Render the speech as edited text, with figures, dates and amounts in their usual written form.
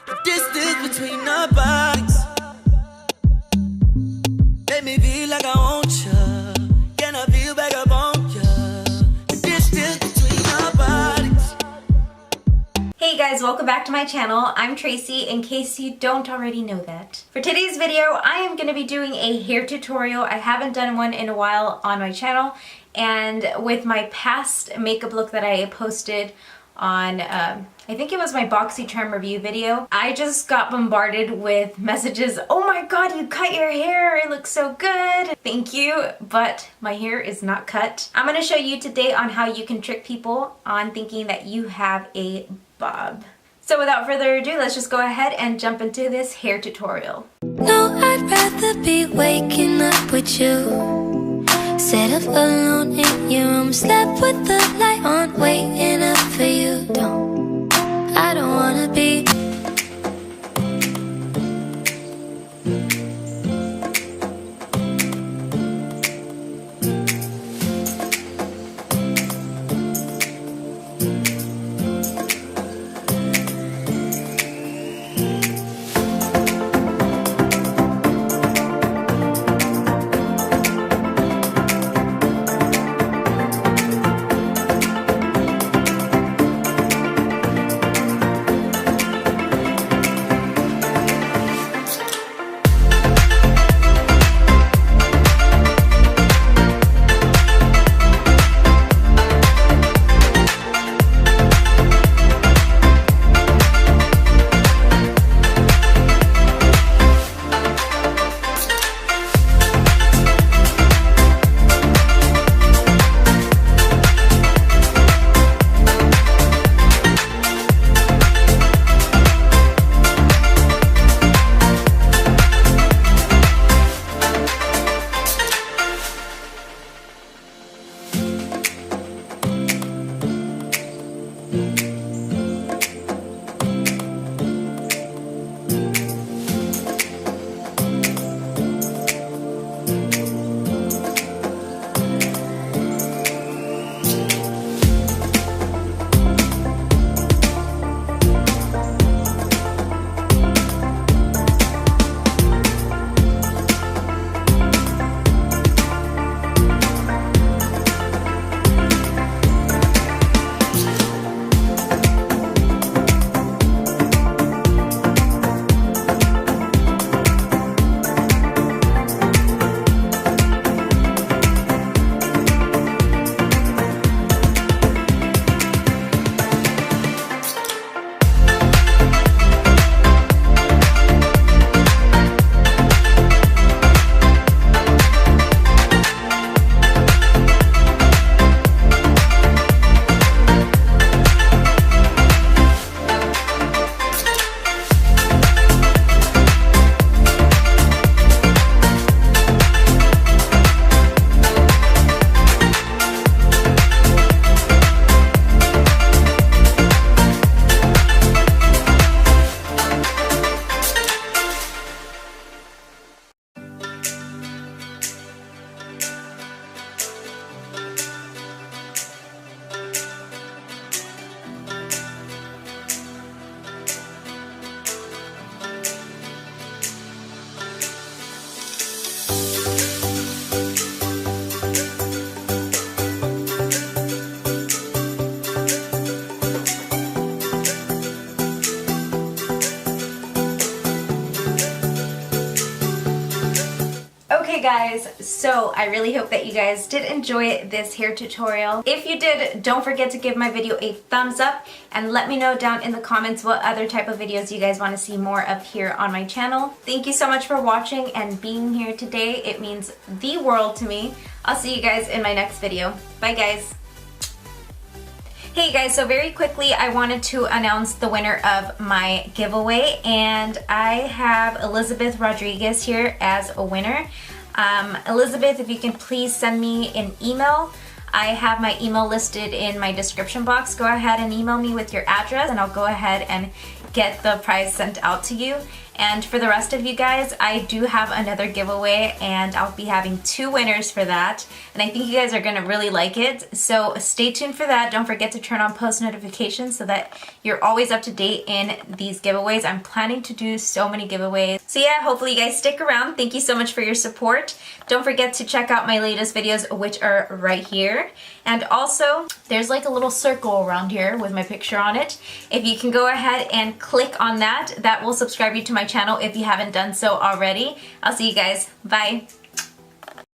The distance between our bodies make me feel like I want you. Can I feel back up on you? The distance between our bodies. Hey guys, welcome back to my channel. I'm Tracy, in case you don't already know that. For today's video, I am going to be doing a hair tutorial. I haven't done one in a while on my channel, and with my past makeup look that I posted on, I think it was my BOXYCHARM review video, I just got bombarded with messages, "Oh my god, you cut your hair, it looks so good." Thank you, but my hair is not cut. I'm going to show you today on how you can trick people on thinking that you have a bob. So without further ado, let's just go ahead and jump into this hair tutorial. No, I'd rather be waking up with you. Set up alone in your room, slept with the light on, waiting up for you. I don't wanna be. Okay guys, so I really hope that you guys did enjoy this hair tutorial. If you did, don't forget to give my video a thumbs up and let me know down in the comments what other type of videos you guys want to see more of here on my channel. Thank you so much for watching and being here today. It means the world to me. I'll see you guys in my next video. Bye guys. Hey guys, so very quickly I wanted to announce the winner of my giveaway, and I have Elizabeth Rodriguez here as a winner. Elizabeth, if you can please send me an email. I have my email listed in my description box. Go ahead and email me with your address and I'll go ahead and get the prize sent out to you. And for the rest of you guys, I do have another giveaway and I'll be having 2 winners for that. And I think you guys are gonna really like it. So stay tuned for that. Don't forget to turn on post notifications so that you're always up to date in these giveaways. I'm planning to do so many giveaways. So yeah, hopefully you guys stick around. Thank you so much for your support. Don't forget to check out my latest videos, which are right here. And also, there's like a little circle around here with my picture on it. If you can go ahead and click on that, that will subscribe you to my channel if you haven't done so already. I'll see you guys. Bye.